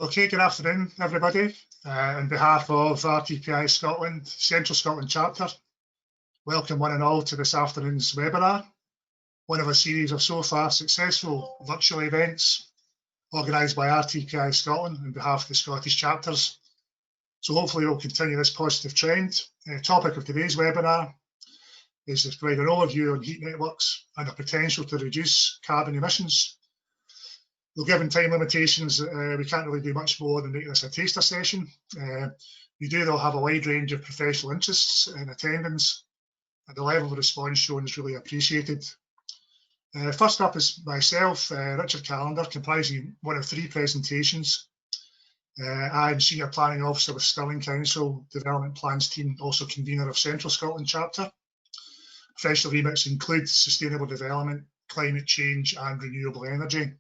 Okay, good afternoon, everybody. On behalf of RTPI Scotland, Central Scotland Chapter, welcome one and all to this afternoon's webinar, one of a series of so far successful virtual events organised by RTPI Scotland on behalf of the Scottish chapters. So hopefully we'll continue this positive trend. The topic of today's webinar is to provide an overview on heat networks and the potential to reduce carbon emissions. Well, given time limitations, we can't really do much more than make this a taster session. We do though have a wide range of professional interests in attendance, and the level of response shown is really appreciated. First up is myself, Richard Callender, comprising one of three presentations. I'm Senior Planning Officer with Stirling Council, Development Plans Team, also convener of Central Scotland Chapter. Professional remits include sustainable development, climate change and renewable energy.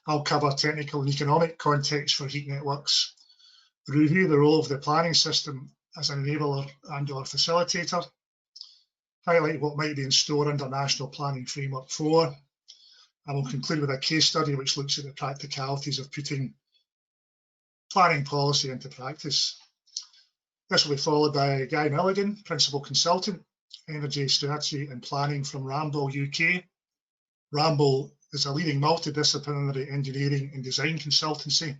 I'll cover technical and economic context for heat networks, review the role of the planning system as an enabler and/or facilitator, highlight what might be in store under National Planning Framework 4, and we'll conclude with a case study which looks at the practicalities of putting planning policy into practice. This will be followed by Guy Milligan, Principal Consultant, Energy Strategy and Planning from Ramboll UK. Ramboll is a leading multidisciplinary engineering and design consultancy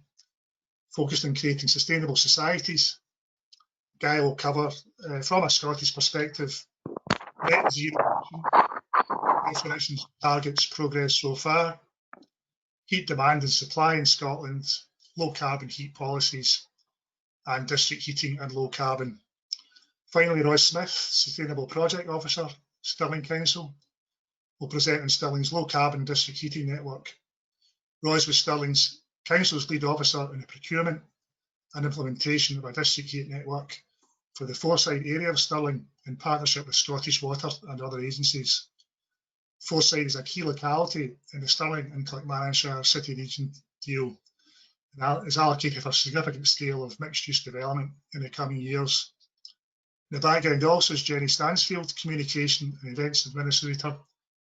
focused on creating sustainable societies. Guy will cover, from a Scottish perspective, net zero definitions, targets, progress so far, heat demand and supply in Scotland, low carbon heat policies, and district heating and low carbon. Finally, Roy Smith, Sustainable Project Officer, Stirling Council, will present on Stirling's low carbon district heating network. Roy's with Stirling's Council's lead officer in the procurement and implementation of a district heat network for the Forthside area of Stirling in partnership with Scottish Water and other agencies. Forthside is a key locality in the Stirling and Clackmannanshire City Region deal and is allocated for a significant scale of mixed-use development in the coming years. In the background also is Jenny Stansfield, Communication and Events Administrator,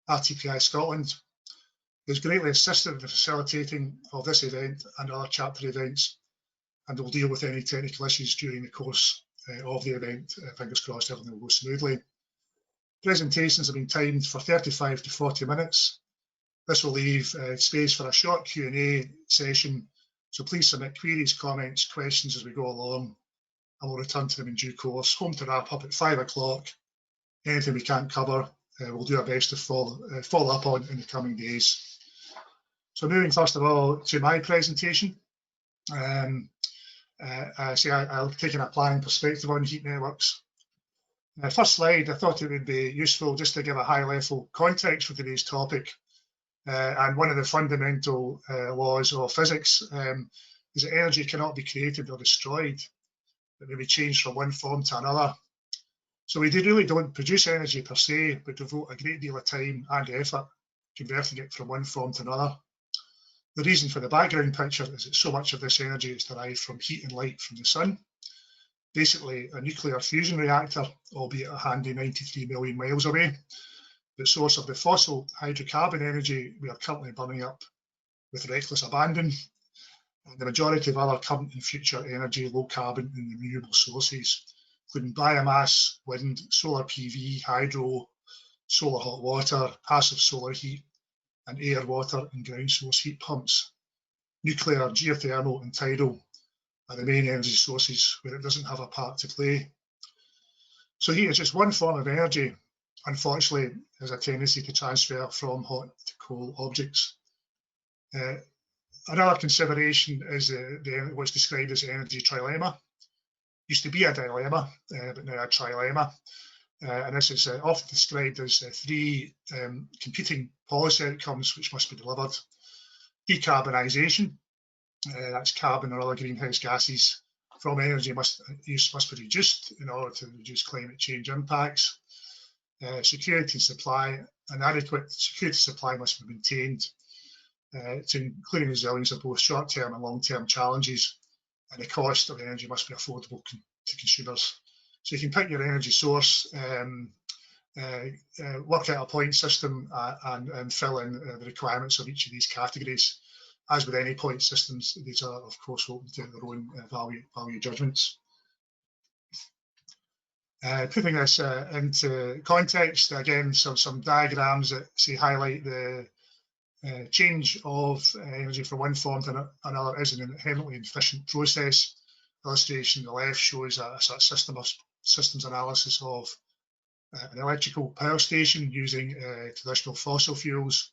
RTPI Scotland, who's greatly assisted in the facilitating of this event and other chapter events, and will deal with any technical issues during the course of the event. Fingers crossed everything will go smoothly. Presentations have been timed for 35 to 40 minutes. This will leave space for a short Q&A session, so please submit queries, comments, questions as we go along, and we'll return to them in due course. Home to wrap up at 5 o'clock. Anything we can't cover, we'll do our best to follow up on in the coming days. So moving first of all to my presentation. I'll take a planning perspective on heat networks. First slide, I thought it would be useful just to give a high level context for today's topic. And one of the fundamental laws of physics is that energy cannot be created or destroyed. It may be changed from one form to another. So we really don't produce energy per se, but devote a great deal of time and effort converting it from one form to another. The reason for the background picture is that so much of this energy is derived from heat and light from the sun. Basically, a nuclear fusion reactor, albeit a handy 93 million miles away, the source of the fossil hydrocarbon energy we are currently burning up with reckless abandon, and the majority of other current and future energy, low carbon and renewable sources, including biomass, wind, solar PV, hydro, solar hot water, passive solar heat, and air, water and ground source heat pumps. Nuclear, geothermal and tidal are the main energy sources where it doesn't have a part to play. So heat is just one form of energy. Unfortunately, has a tendency to transfer from hot to cold objects. Another consideration is what's described as the energy trilemma. Used to be a dilemma, but now a trilemma. And this is often described as three competing policy outcomes which must be delivered. Decarbonisation, that's carbon or other greenhouse gases from energy use must be reduced in order to reduce climate change impacts. Security supply, an adequate security supply must be maintained, including resilience of both short-term and long-term challenges, and the cost of energy must be affordable to consumers. So you can pick your energy source, work out a point system and fill in the requirements of each of these categories. as with any point systems, these are of course open to their own value judgments. Putting this into context, again, some diagrams that say highlight the change of energy from one form to another is an inherently efficient process. The illustration on the left shows a sort of systems analysis of an electrical power station using traditional fossil fuels.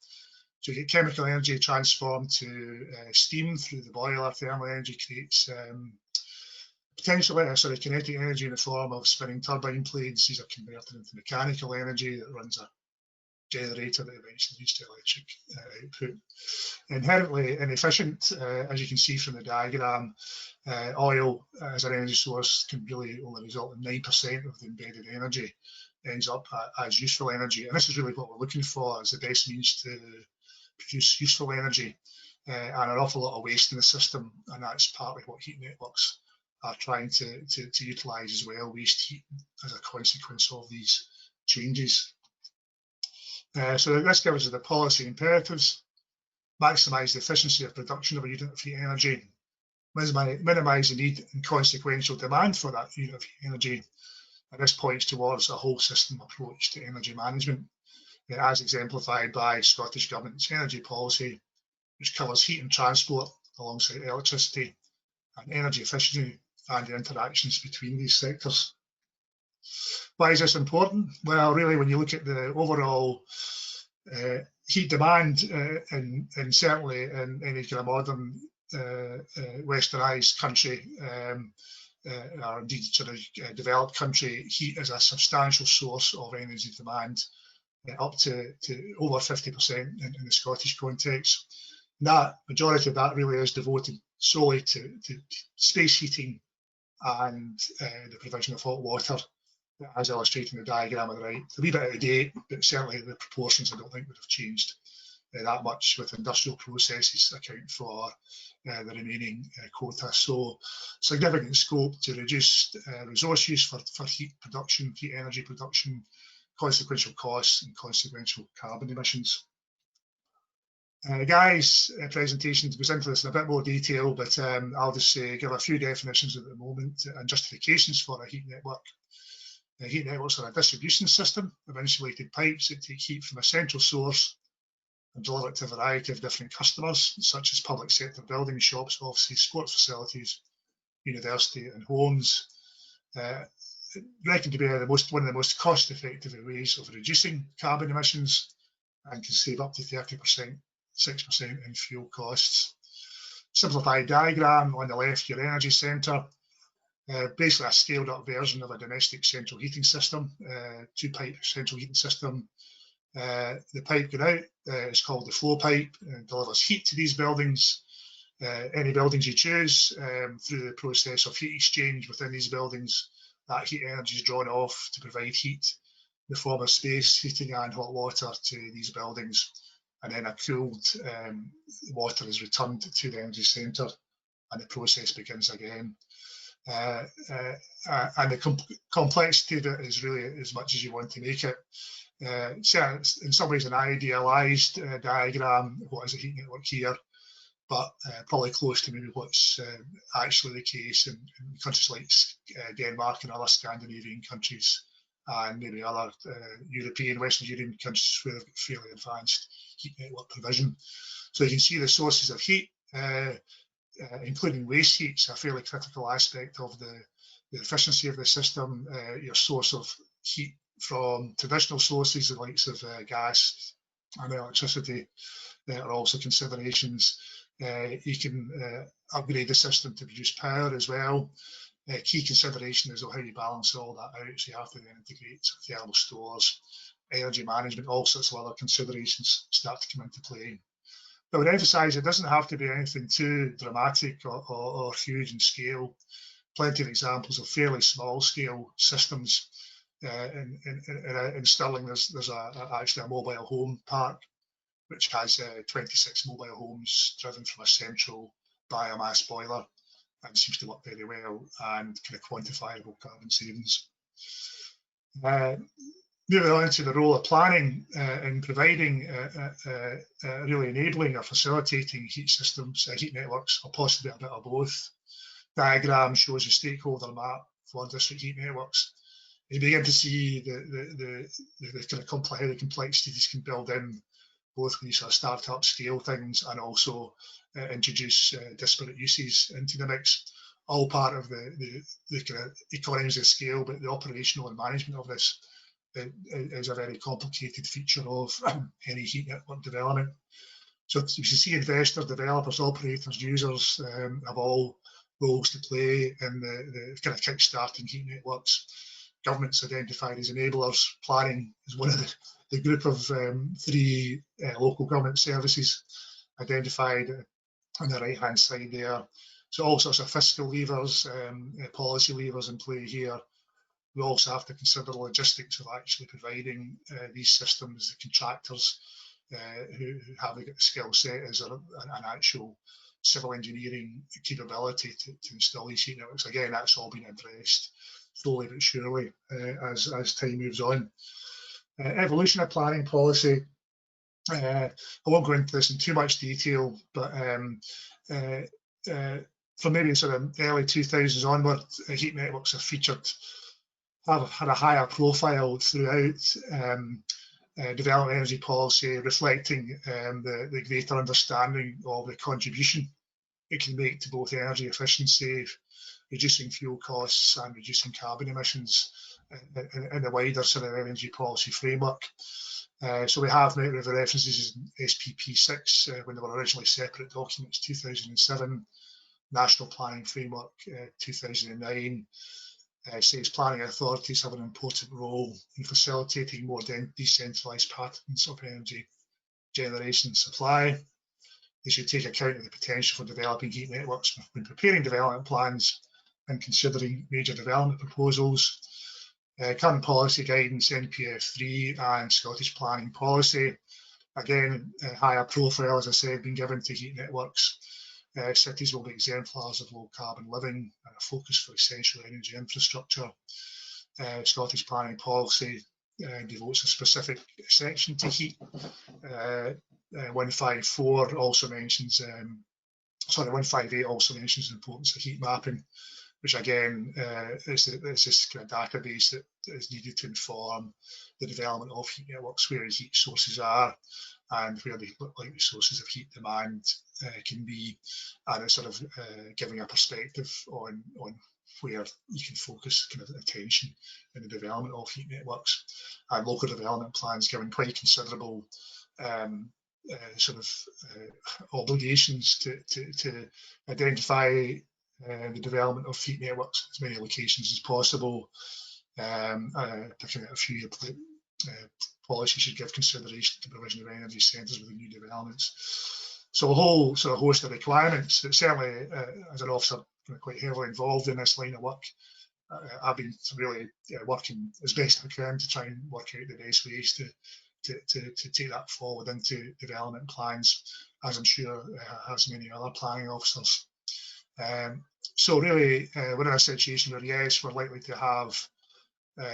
So you get chemical energy transformed to steam through the boiler. Thermal energy creates potentially kinetic energy in the form of spinning turbine blades. These are converted into mechanical energy that runs a generator that eventually leads to electric output. Inherently inefficient, as you can see from the diagram, oil as an energy source can really only result in 9% of the embedded energy ends up as useful energy. And this is really what we're looking for as the best means to produce useful energy, and an awful lot of waste in the system, and that's partly what heat networks are trying to utilise as well, waste heat as a consequence of these changes. So this gives us the policy imperatives: maximise the efficiency of production of a unit of heat energy, minimise the need and consequential demand for that unit of heat energy, and this points towards a whole system approach to energy management, as exemplified by Scottish Government's energy policy, which covers heat and transport alongside electricity and energy efficiency and the interactions between these sectors. Why is this important? Well, really, when you look at the overall heat demand, and certainly in any kind of modern westernised country, or indeed sort of developed country, heat is a substantial source of energy demand, up to over 50% in the Scottish context. And that majority of that really is devoted solely to space heating and the provision of hot water, as illustrated in the diagram on the right. It's a wee bit out of date, but certainly the proportions I don't think would have changed that much, with industrial processes account for the remaining quota. So significant scope to reduce resource use for heat production, heat energy production, consequential costs and consequential carbon emissions. Guy's presentation goes into this in a bit more detail, but I'll just give a few definitions at the moment and justifications for a heat network. Heat networks are a distribution system of insulated pipes that take heat from a central source and deliver it to a variety of different customers, such as public sector buildings, shops, offices, sports facilities, university and homes. Reckoned to be one of the most cost-effective ways of reducing carbon emissions, and can save up to 30%, 6% in fuel costs. Simplified diagram on the left, your energy centre. Basically a scaled up version of a domestic central heating system, two-pipe central heating system. The pipe going out is called the flow pipe and delivers heat to these buildings. Any buildings you choose, through the process of heat exchange within these buildings, that heat energy is drawn off to provide heat in the form of space heating and hot water to these buildings, and then a cooled water is returned to the energy centre and the process begins again. And the complexity of it is really as much as you want to make it. So it's in some ways an idealised diagram of what is a heat network here, but probably close to maybe what's actually the case in countries like Denmark and other Scandinavian countries, and maybe other Western European countries where they've got fairly advanced heat network provision. So you can see the sources of heat, including waste heat, is a fairly critical aspect of the efficiency of the system. Your source of heat from traditional sources, the likes of gas and electricity, are also considerations. You can upgrade the system to produce power as well. Key consideration is how you balance all that out. So you have to then integrate thermal stores, energy management, all sorts of other considerations start to come into play. But I would emphasise it doesn't have to be anything too dramatic or huge in scale. Plenty of examples of fairly small scale systems. In Stirling, there's actually a mobile home park which has 26 mobile homes driven from a central biomass boiler, and seems to work very well and kind of quantifiable carbon savings. Moving on to the role of planning in providing, really enabling or facilitating heat systems, heat networks, or possibly a bit of both. Diagram shows a stakeholder map for district heat networks. You begin to see the kind of how the complexities can build in both when you sort of start-up scale things and also introduce disparate uses into the mix. All part of the kind of economies of scale, but the operational and management of this is a very complicated feature of any heat network development. So you can see investors, developers, operators, users have all roles to play in the kind of kick-starting heat networks. Governments identified as enablers. Planning is one of the group of 3 local government services identified on the right-hand side there. So all sorts of fiscal levers, policy levers in play here. We also have to consider the logistics of actually providing these systems, the contractors who have the skill set as an actual civil engineering capability to install these heat networks. Again, that's all been addressed slowly but surely as time moves on. Evolutionary planning policy. I won't go into this in too much detail, but from maybe sort of early 2000s onward, heat networks have had a higher profile throughout development energy policy, reflecting the greater understanding of the contribution it can make to both energy efficiency, reducing fuel costs and reducing carbon emissions in the wider sort of energy policy framework. So we have now the references in SPP 6 when they were originally separate documents, 2007, National Planning Framework 2009. Says planning authorities have an important role in facilitating more decentralised patterns of energy generation and supply. They should take account of the potential for developing heat networks when preparing development plans and considering major development proposals. Current policy guidance, NPF 3 and Scottish planning policy. Again, higher profile, as I said, been given to heat networks. Cities will be exemplars of low carbon living and a focus for essential energy infrastructure. Scottish planning policy devotes a specific section to heat. 154 also mentions, 158 also mentions the importance of heat mapping, which again is this kind of database that is needed to inform the development of heat networks, where heat sources are and where the likely sources of heat demand can be, and it's sort of giving a perspective on where you can focus kind of attention in the development of heat networks. And local development plans giving quite considerable obligations to identify the development of heat networks as many locations as possible. Picking out a few policy should give consideration to provision of energy centres within new developments. So a whole sort of host of requirements that certainly, as an officer quite heavily involved in this line of work, I've been really working as best I can to try and work out the best ways to take that forward into development plans, as I'm sure has many other planning officers. So really, we're in a situation where, yes, we're likely to have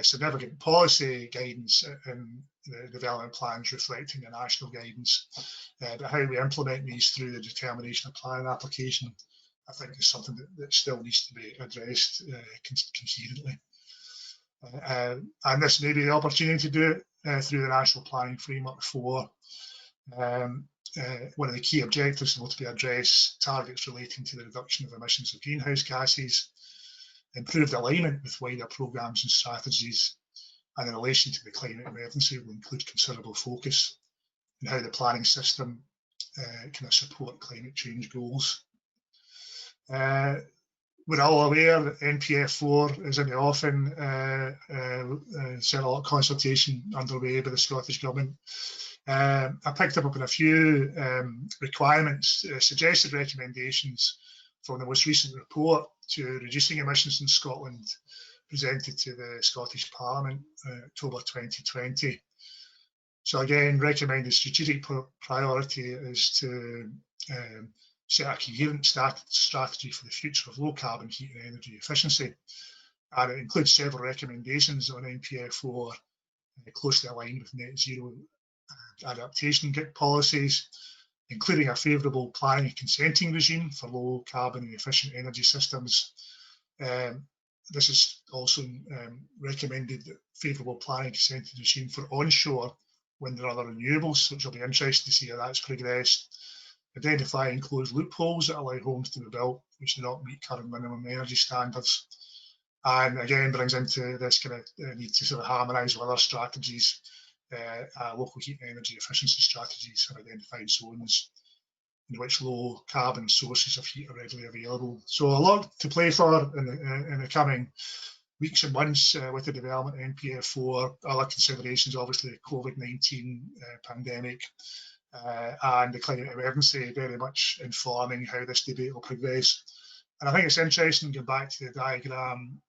significant policy guidance in the development plans reflecting the national guidance, but how we implement these through the determination of planning application, I think, is something that still needs to be addressed coherently. And this may be the opportunity to do it through the National Planning Framework 4. One of the key objectives will to be address targets relating to the reduction of emissions of greenhouse gases, improved alignment with wider programmes and strategies, and in relation to the climate emergency will include considerable focus on how the planning system can support climate change goals. We're all aware that NPF 4 is in the offing, a lot of consultation underway by the Scottish Government. I picked up on a few requirements, suggested recommendations from the most recent report to reducing emissions in Scotland, presented to the Scottish Parliament October 2020. So again, recommended strategic priority is to set a coherent strategy for the future of low carbon heat and energy efficiency. And it includes several recommendations on NPF 4 closely aligned with net zero adaptation policies, including a favourable planning and consenting regime for low carbon and efficient energy systems. This is also recommended that favourable planning and consenting regime for onshore wind and other renewables, which will be interesting to see how that's progressed. Identify and close loopholes that allow homes to be built which do not meet current minimum energy standards. And again, brings into this kind of need to sort of harmonise with other strategies, local heat and energy efficiency strategies for identified zones in which low carbon sources of heat are readily available. So a lot to play for in the coming weeks and months with the development of NPF4, other considerations, obviously the COVID-19 pandemic and the climate emergency very much informing how this debate will progress. And I think it's interesting, going back to the diagram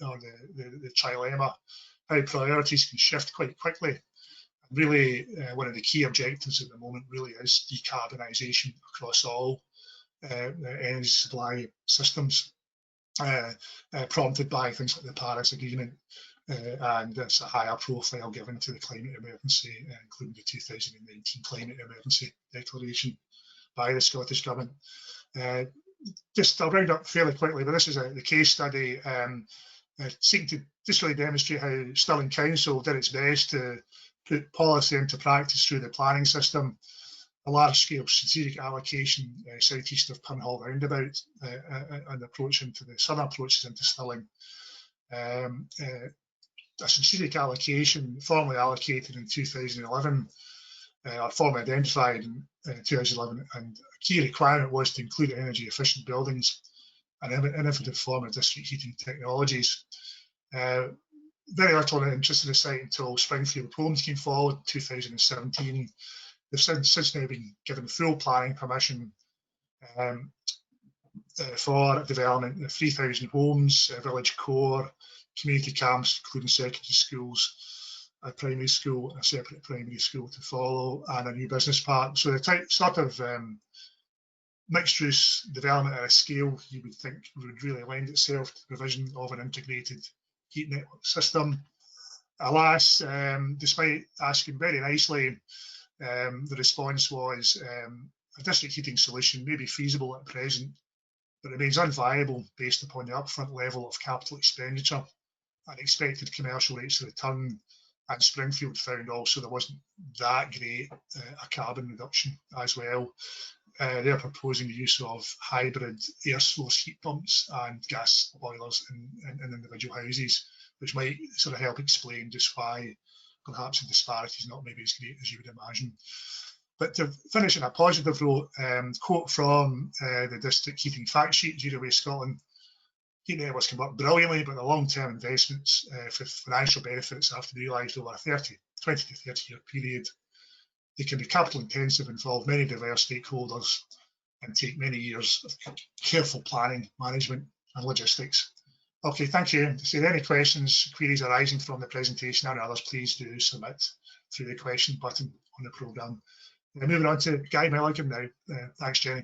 or the trilemma, how priorities can shift quite quickly. Really, one of the key objectives at the moment really is decarbonisation across all energy supply systems, prompted by things like the Paris Agreement and there's a higher profile given to the climate emergency, including the 2019 Climate Emergency Declaration by the Scottish Government. I'll round up fairly quickly, but this is the case study seeking to just really demonstrate how Stirling Council did its best to put policy into practice through the planning system. A large-scale strategic allocation southeast of Punhall roundabout and approach into the southern approaches into Stirling. A strategic allocation formally allocated in 2011, or formally identified in 2011, and a key requirement was to include energy efficient buildings and innovative form of district heating technologies. Very little interest in the site until Springfield Homes came forward in 2017. They've since now been given full planning permission for development of 3,000 homes, village core, community camps, including secondary schools, a primary school, a separate primary school to follow, and a new business park. So the type sort of mixed use development at a scale you would think would really lend itself to the provision of an integrated heat network system. Alas, despite asking very nicely, the response was a district heating solution may be feasible at present, but remains unviable based upon the upfront level of capital expenditure and expected commercial rates of return. And Springfield found also there wasn't that great a carbon reduction as well. They're proposing the use of hybrid air source heat pumps and gas boilers in individual houses, which might sort of help explain just why perhaps the disparity is not maybe as great as you would imagine. But to finish in a positive note, quote from the district heating fact sheet, Zero Waste Scotland: heat networks can work brilliantly, but the long-term investments for financial benefits have to be realised over a 20 to 30 year period. They can be capital intensive, involve many diverse stakeholders, and take many years of careful planning, management and logistics. Okay, thank you. If there are any questions, queries arising from the presentation and others, please do submit through the question button on the programme. Moving on to Guy Milligan now. Thanks, Jenny.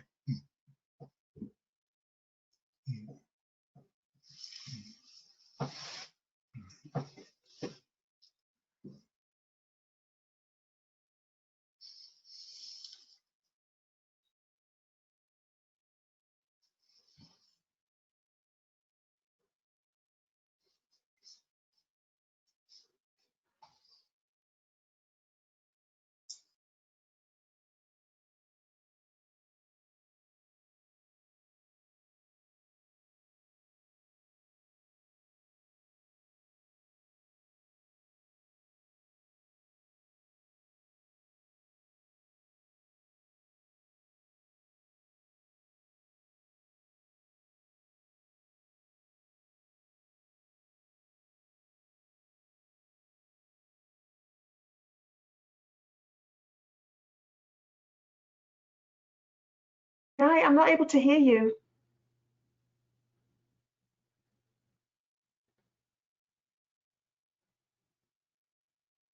Guy, I'm not able to hear you.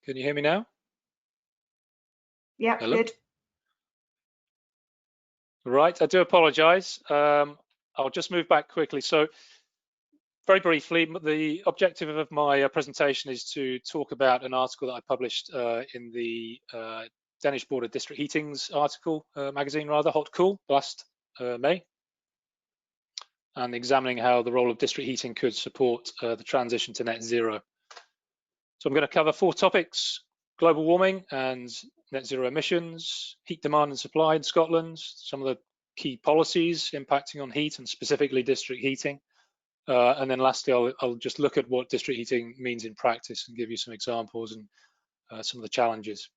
Can you hear me now? Yeah, hello? Good. Right, I do apologise. I'll just move back quickly. So Very briefly, the objective of my presentation is to talk about an article that I published in the Danish Board of District Heating's magazine, Hot Cool, last May, and examining how the role of district heating could support the transition to net zero. So I'm going to cover 4 topics: global warming and net zero emissions, heat demand and supply in Scotland, some of the key policies impacting on heat and specifically district heating. And then lastly, I'll just look at what district heating means in practice and give you some examples and some of the challenges.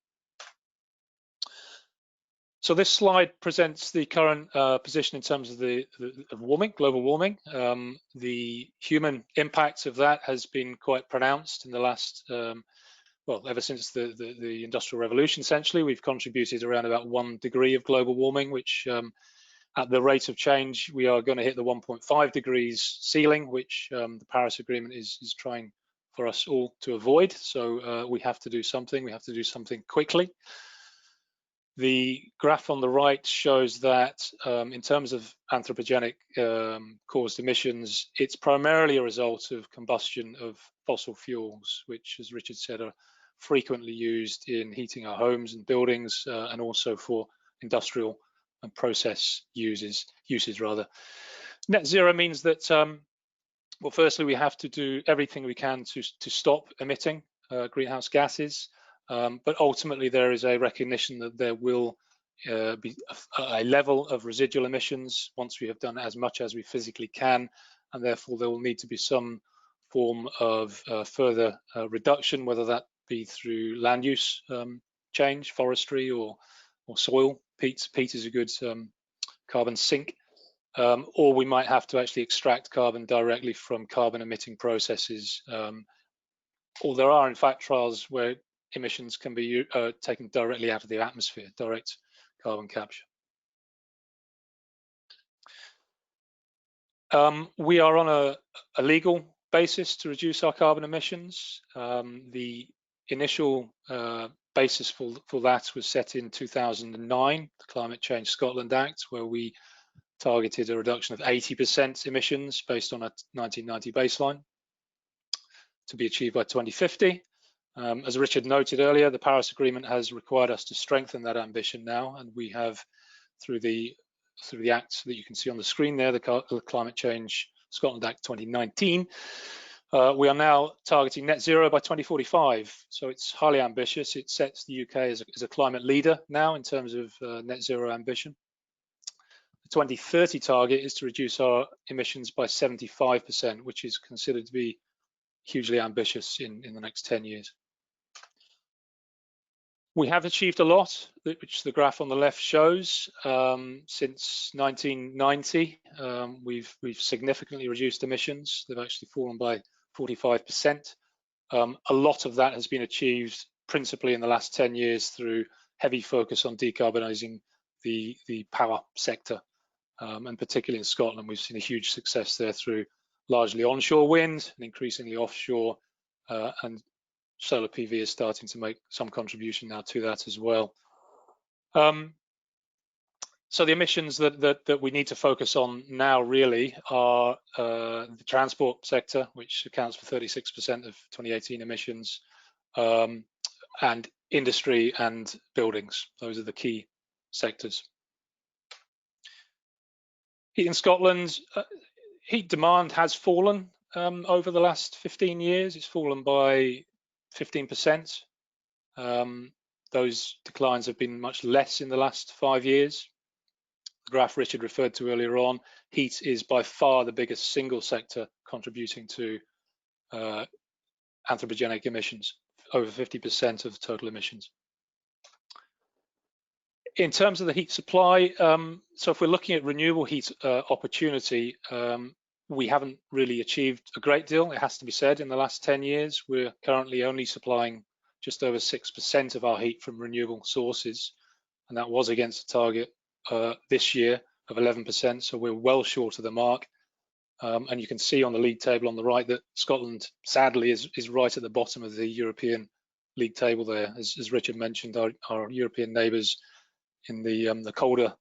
So this slide presents the current position in terms of the warming, global warming. The human impact of that has been quite pronounced in the last, well, ever since the Industrial Revolution, essentially. We've contributed around about 1 degree of global warming, which at the rate of change, we are going to hit the 1.5 degrees ceiling, which the Paris Agreement is trying for us all to avoid. So we have to do something. We have to do something quickly. The graph on the right shows that in terms of anthropogenic caused emissions, it's primarily a result of combustion of fossil fuels, which, as Richard said, are frequently used in heating our homes and buildings, and also for industrial and process uses. Net zero means that, well, firstly, we have to do everything we can to stop emitting greenhouse gases, but ultimately there is a recognition that there will be a level of residual emissions once we have done as much as we physically can, and therefore there will need to be some form of further reduction, whether that be through land use change, forestry, or soil. Peat is a good carbon sink, or we might have to actually extract carbon directly from carbon emitting processes. Or there are in fact trials where emissions can be taken directly out of the atmosphere, direct carbon capture. We are on a legal basis to reduce our carbon emissions. The initial basis for that was set in 2009, the Climate Change Scotland Act, where we targeted a reduction of 80% emissions based on a 1990 baseline to be achieved by 2050. As Richard noted earlier, the Paris Agreement has required us to strengthen that ambition now, and we have, through the act that you can see on the screen there, the Climate Change Scotland Act 2019, we are now targeting net zero by 2045. So it's highly ambitious. It sets the UK as a climate leader now in terms of net zero ambition. The 2030 target is to reduce our emissions by 75%, which is considered to be hugely ambitious in the next 10 years. We have achieved a lot, which the graph on the left shows. Since 1990, we've significantly reduced emissions. They've actually fallen by 45%. A lot of that has been achieved principally in the last 10 years through heavy focus on decarbonising the power sector. And particularly in Scotland, we've seen a huge success there through largely onshore wind and increasingly offshore, and solar PV is starting to make some contribution now to that as well. So the emissions that we need to focus on now really are the transport sector, which accounts for 36% of 2018 emissions, and industry and buildings. Those are the key sectors. In Scotland, heat demand has fallen over the last 15 years. It's fallen by 15%. Those declines have been much less in the last 5 years. The graph Richard referred to earlier on, heat is by far the biggest single sector contributing to anthropogenic emissions, over 50% of total emissions. In terms of the heat supply, so if we're looking at renewable heat opportunity, we haven't really achieved a great deal, it has to be said, in the last 10 years. We're currently only supplying just over 6% of our heat from renewable sources, and that was against a target this year of 11%, so we're well short of the mark. And you can see on the league table on the right that Scotland, sadly, is right at the bottom of the European league table there. As Richard mentioned, our European neighbours in the colder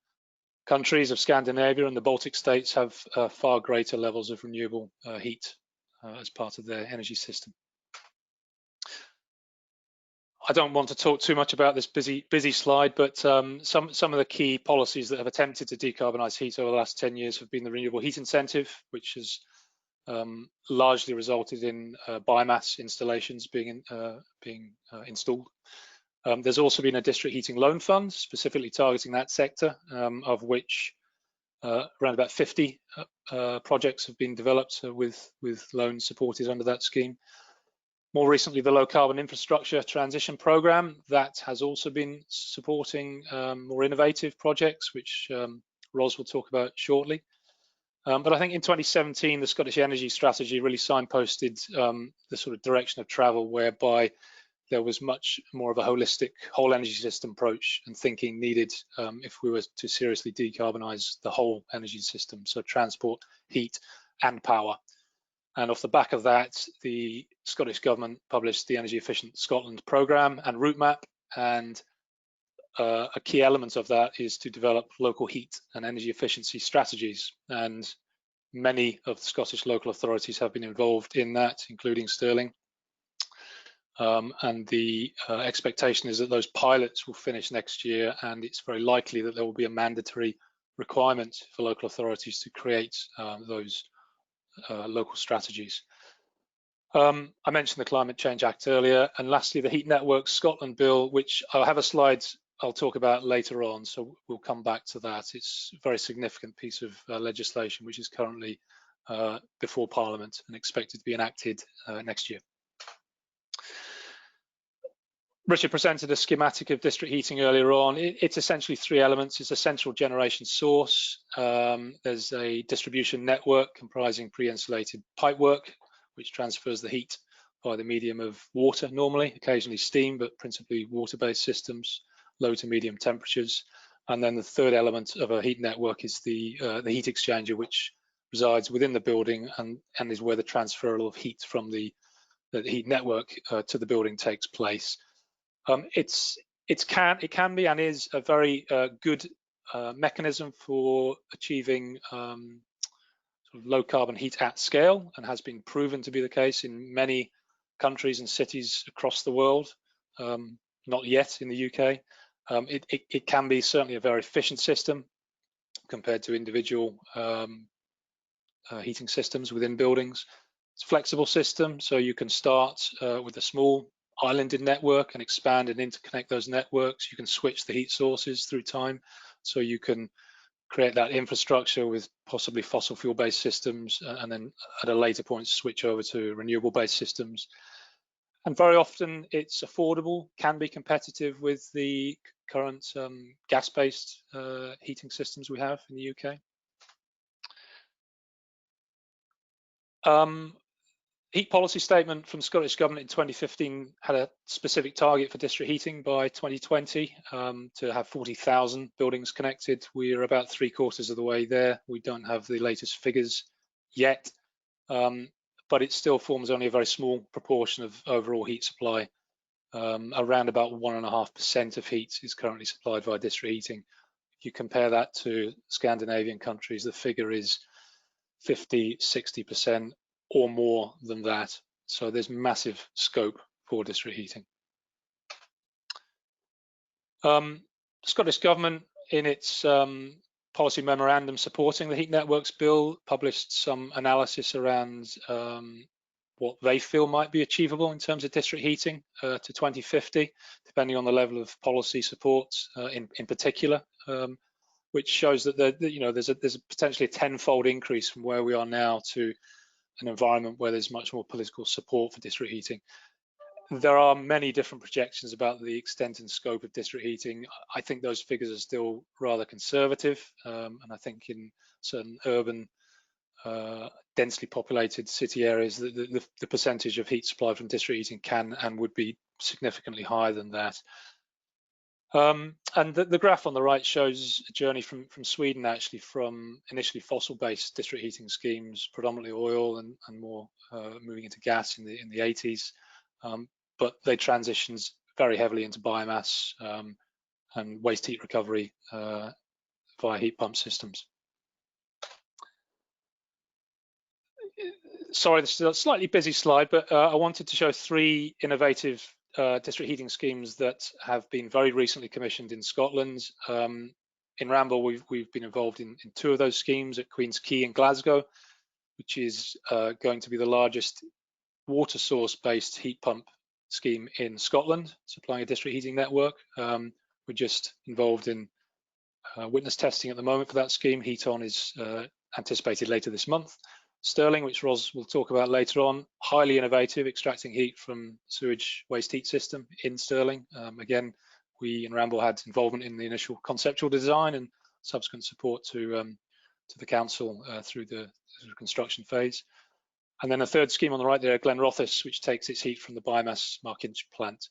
countries of Scandinavia and the Baltic states have far greater levels of renewable heat as part of their energy system. I don't want to talk too much about this busy slide, but some of the key policies that have attempted to decarbonise heat over the last 10 years have been the Renewable Heat Incentive, which has largely resulted in biomass installations being installed. There's also been a district heating loan fund specifically targeting that sector, of which around about 50 projects have been developed with loans supported under that scheme. More recently, the Low Carbon Infrastructure Transition Programme, that has also been supporting more innovative projects, which Ros will talk about shortly. But I think in 2017, the Scottish Energy Strategy really signposted the sort of direction of travel, whereby there was much more of a holistic whole energy system approach and thinking needed if we were to seriously decarbonise the whole energy system, so transport, heat and power. And off the back of that, the Scottish Government published the Energy Efficient Scotland programme and route map, and a key element of that is to develop local heat and energy efficiency strategies. And many of the Scottish local authorities have been involved in that, including Stirling. And the expectation is that those pilots will finish next year, and it's very likely that there will be a mandatory requirement for local authorities to create those local strategies. I mentioned the Climate Change Act earlier, and lastly the Heat Networks Scotland Bill, which I'll have a slide I'll talk about later on, so we'll come back to that. It's a very significant piece of legislation which is currently before Parliament and expected to be enacted next year. Richard presented a schematic of district heating earlier on. It's essentially three elements. It's a central generation source. There's a distribution network comprising pre-insulated pipework, which transfers the heat by the medium of water normally, occasionally steam, but principally water-based systems, low to medium temperatures. And then the third element of a heat network is the heat exchanger, which resides within the building and is where the transfer of heat from the heat network to the building takes place. It can be and is a very good mechanism for achieving sort of low carbon heat at scale, and has been proven to be the case in many countries and cities across the world. Not yet in the UK. It can be certainly a very efficient system compared to individual heating systems within buildings. It's a flexible system, so you can start with a small islanded network and expand and interconnect those networks. You can switch the heat sources through time, so you can create that infrastructure with possibly fossil fuel based systems, and then at a later point switch over to renewable based systems. And very often it's affordable, can be competitive with the current gas based heating systems we have in the UK. Heat policy statement from the Scottish Government in 2015 had a specific target for district heating by 2020 to have 40,000 buildings connected. We are about 3/4 of the way there. We don't have the latest figures yet, but it still forms only a very small proportion of overall heat supply. Around about 1.5% of heat is currently supplied via district heating. If you compare that to Scandinavian countries, the figure is 50, 60% or more than that. So there's massive scope for district heating. Scottish Government, in its policy memorandum supporting the Heat Networks Bill, published some analysis around what they feel might be achievable in terms of district heating to 2050, depending on the level of policy support in particular, which shows that there's a potentially a tenfold increase from where we are now to an environment where there's much more political support for district heating. There are many different projections about the extent and scope of district heating. I think those figures are still rather conservative, and I think in certain urban, densely populated city areas, the percentage of heat supply from district heating can and would be significantly higher than that. And the graph on the right shows a journey from Sweden, actually, from initially fossil-based district heating schemes, predominantly oil and more moving into gas in the 80s. But they transitioned very heavily into biomass and waste heat recovery via heat pump systems. Sorry, this is a slightly busy slide, but I wanted to show 3 innovative district heating schemes that have been very recently commissioned in Scotland. In Ramboll, we've been involved in 2 of those schemes at Queen's Quay in Glasgow, which is going to be the largest water source-based heat pump scheme in Scotland, supplying a district heating network. We're just involved in witness testing at the moment for that scheme. Heat on is anticipated later this month. Stirling, which Ros will talk about later on, highly innovative, extracting heat from sewage waste heat system in Stirling. Again, we in Ramboll had involvement in the initial conceptual design and subsequent support to the council through the construction phase. And then a 3rd scheme on the right there, Glenrothes, which takes its heat from the biomass Markinch plant.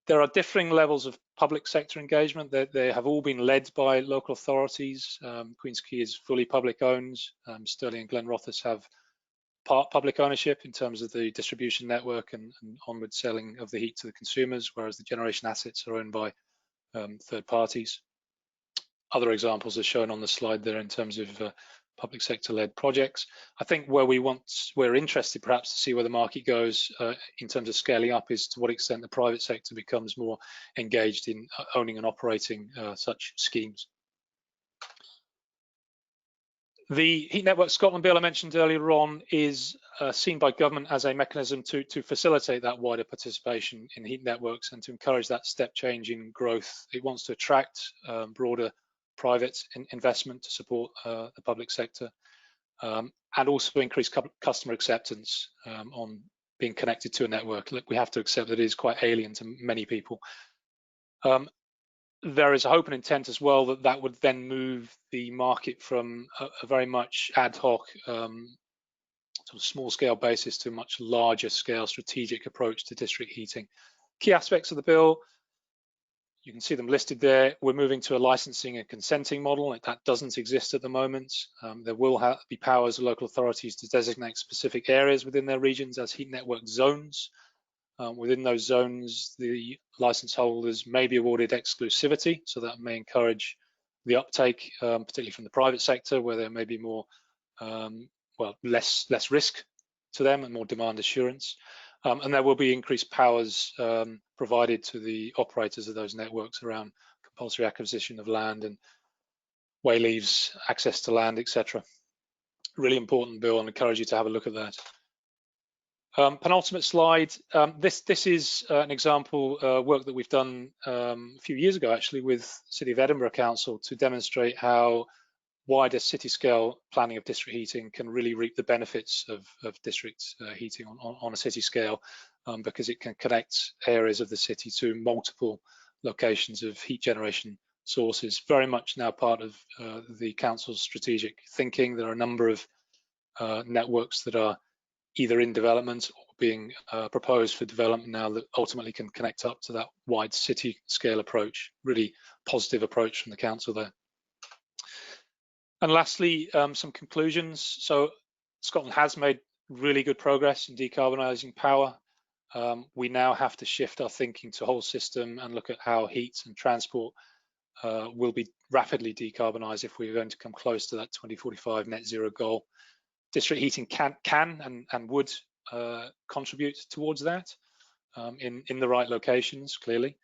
There are differing levels of public sector engagement. They have all been led by local authorities. Queen's Quay is fully public owned. Stirling and Glenrothes have part public ownership in terms of the distribution network and onward selling of the heat to the consumers, whereas the generation assets are owned by 3rd parties. Other examples are shown on the slide there in terms of public sector-led projects. I think where we're interested perhaps to see where the market goes in terms of scaling up is to what extent the private sector becomes more engaged in owning and operating such schemes. The Heat Network Scotland bill I mentioned earlier on is seen by government as a mechanism to facilitate that wider participation in heat networks and to encourage that step change in growth. It wants to attract broader private investment to support the public sector and also increase customer acceptance on being connected to a network. Look, we have to accept that it is quite alien to many people. There is a hope and intent as well that that would then move the market from a very much ad hoc sort of small scale basis to a much larger scale strategic approach to district heating. Key aspects of the bill, you can see them listed there. We're moving to a licensing and consenting model. That doesn't exist at the moment. There will be powers of local authorities to designate specific areas within their regions as heat network zones. Within those zones, the license holders may be awarded exclusivity, so that may encourage the uptake, particularly from the private sector, where there may be more, less risk to them and more demand assurance. And there will be increased powers provided to the operators of those networks around compulsory acquisition of land and way leaves, access to land, etc. Really important bill, and encourage you to have a look at that. Penultimate slide. This is an example work that we've done a few years ago, actually, with City of Edinburgh Council to demonstrate how wider city scale planning of district heating can really reap the benefits of district heating on a city scale, because it can connect areas of the city to multiple locations of heat generation sources. Very much now part of the council's strategic thinking. There are a number of networks that are either in development or being proposed for development now that ultimately can connect up to that wide city scale approach. Really positive approach from the council there. And lastly, some conclusions. So Scotland has made really good progress in decarbonising power. We now have to shift our thinking to whole system and look at how heat and transport will be rapidly decarbonised if we're going to come close to that 2045 net zero goal. District heating can and would contribute towards that in the right locations, clearly.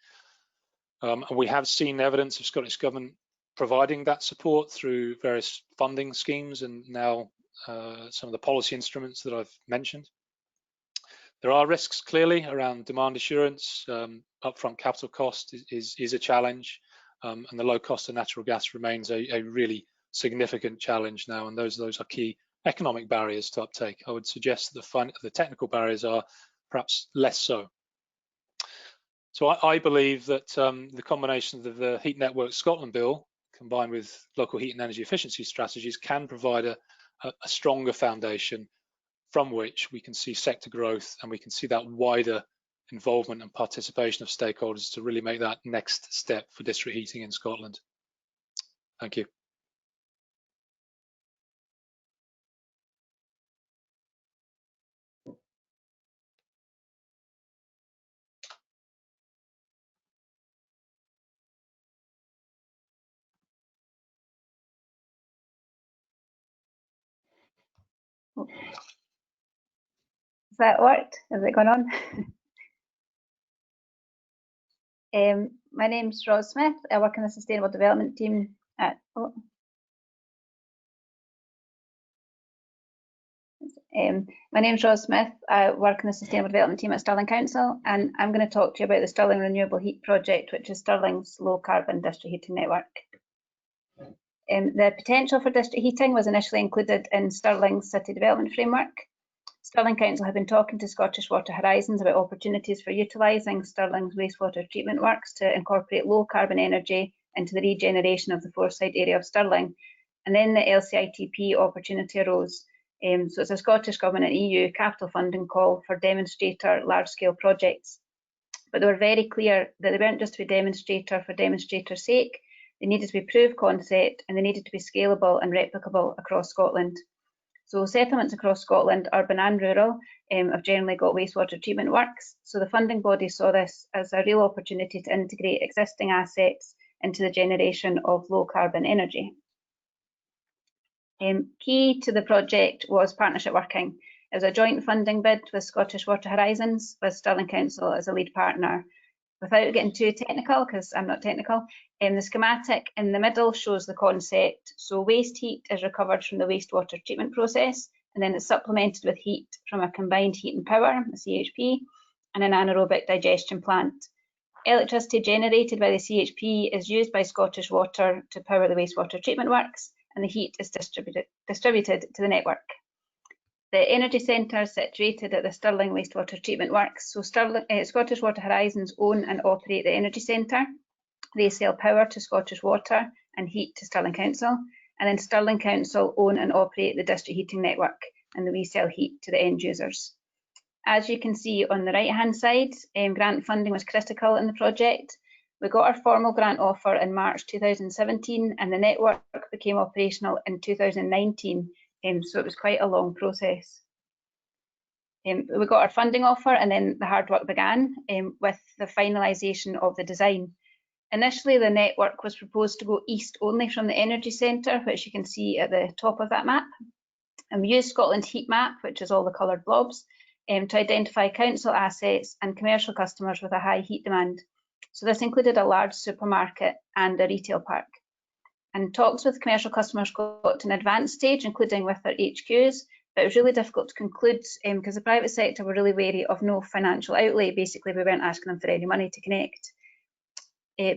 And we have seen evidence of Scottish Government providing that support through various funding schemes and now some of the policy instruments that I've mentioned. There are risks, clearly, around demand assurance. Upfront capital cost is a challenge, and the low cost of natural gas remains a really significant challenge now, and those are key economic barriers to uptake. I would suggest that the technical barriers are perhaps less so. So I believe that the combination of the Heat Network Scotland bill combined with local heat and energy efficiency strategies can provide a stronger foundation from which we can see sector growth and we can see that wider involvement and participation of stakeholders to really make that next step for district heating in Scotland. Thank you. that worked? Has it gone on? My name's Ros Smith. I work in the Sustainable Development team at my name's Ros Smith. I work in the Sustainable Development team at Stirling Council, and I'm going to talk to you about the Stirling Renewable Heat Project, which is Stirling's low carbon district heating network. The potential for district heating was initially included in Stirling's city development framework. Stirling Council have been talking to Scottish Water Horizons about opportunities for utilising Stirling's wastewater treatment works to incorporate low carbon energy into the regeneration of the Forthside area of Stirling. And then the LCITP opportunity arose. So it's a Scottish Government and EU capital funding call for demonstrator large-scale projects. But they were very clear that they weren't just to be demonstrator for demonstrator's sake. They needed to be proved concept, and they needed to be scalable and replicable across Scotland. So settlements across Scotland, urban and rural, have generally got wastewater treatment works. So the funding body saw this as a real opportunity to integrate existing assets into the generation of low carbon energy. Key to the project was partnership working. It was a joint funding bid with Scottish Water Horizons, with Stirling Council as a lead partner. Without getting too technical, because I'm not technical, the schematic in the middle shows the concept. So waste heat is recovered from the wastewater treatment process, and then it's supplemented with heat from a combined heat and power, a CHP, and an anaerobic digestion plant. Electricity generated by the CHP is used by Scottish Water to power the wastewater treatment works, and the heat is distributed to the network. The energy centre is situated at the Stirling wastewater treatment works. So Scottish Water Horizons own and operate the energy centre. They sell power to Scottish Water and heat to Stirling Council. And then Stirling Council own and operate the district heating network, and we sell heat to the end users. As you can see on the right-hand side, grant funding was critical in the project. We got our formal grant offer in March 2017, and the network became operational in 2019. So it was quite a long process. We got our funding offer, and then the hard work began with the finalisation of the design. Initially, the network was proposed to go east only from the energy centre, which you can see at the top of that map. And we used Scotland Heat Map, which is all the coloured blobs, to identify council assets and commercial customers with a high heat demand. So this included a large supermarket and a retail park. And talks with commercial customers got to an advanced stage, including with their HQs, but it was really difficult to conclude because the private sector were really wary of no financial outlay. Basically, we weren't asking them for any money to connect.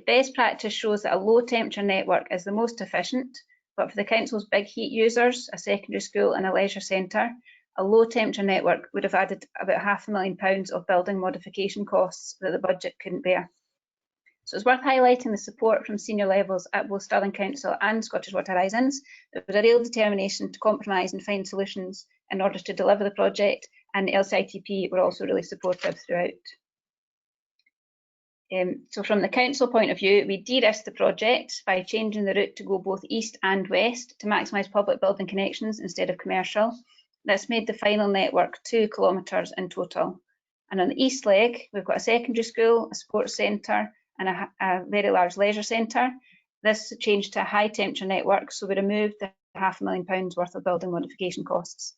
Best practice shows that a low temperature network is the most efficient, but for the council's big heat users, a secondary school and a leisure centre, a low temperature network would have added about £500,000 of building modification costs that the budget couldn't bear. So it's worth highlighting the support from senior levels at both Stirling Council and Scottish Water Horizons. There was a real determination to compromise and find solutions in order to deliver the project, and LCITP were also really supportive throughout. So from the council point of view, we de-risked the project by changing the route to go both east and west to maximise public building connections instead of commercial. This made the final network 2 kilometres in total. And on the east leg, we've got a secondary school, a sports centre, and a very large leisure centre. This changed to a high temperature network, so we removed the £500,000 worth of building modification costs.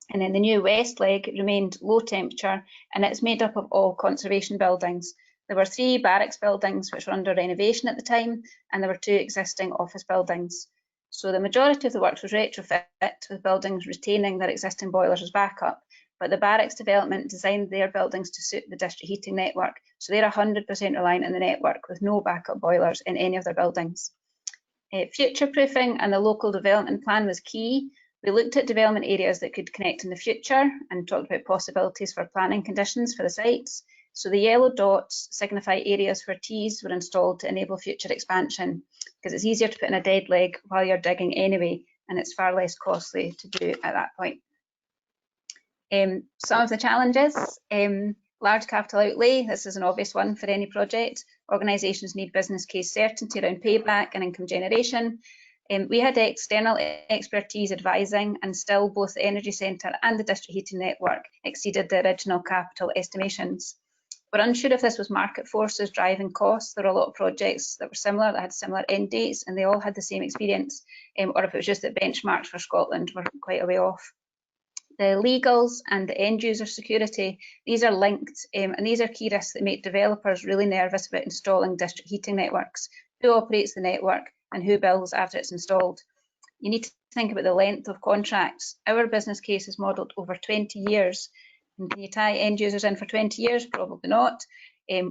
And then the new west leg remained low temperature, and it's made up of all conservation buildings. There were 3 barracks buildings which were under renovation at the time, and there were 2 existing office buildings. So the majority of the works was retrofit, with buildings retaining their existing boilers as backup. But the barracks development designed their buildings to suit the district heating network, so they're 100% reliant on the network with no backup boilers in any of their buildings. Future-proofing and the local development plan was key. We looked at development areas that could connect in the future and talked about possibilities for planning conditions for the sites. So the yellow dots signify areas where Ts were installed to enable future expansion, because it's easier to put in a dead leg while you're digging anyway, and it's far less costly to do at that point. Some of the challenges, large capital outlay. This is an obvious one for any project. Organisations need business case certainty around payback and income generation. We had external expertise advising, and still both the energy centre and the district heating network exceeded the original capital estimations. We're unsure if this was market forces driving costs. There were a lot of projects that were similar, that had similar end dates, and they all had the same experience, or if it was just that benchmarks for Scotland were quite a way off. The legals and the end user security, these are linked, and these are key risks that make developers really nervous about installing district heating networks. Who operates the network and who bills after it's installed? You need to think about the length of contracts. Our business case is modelled over 20 years. And can you tie end users in for 20 years? Probably not.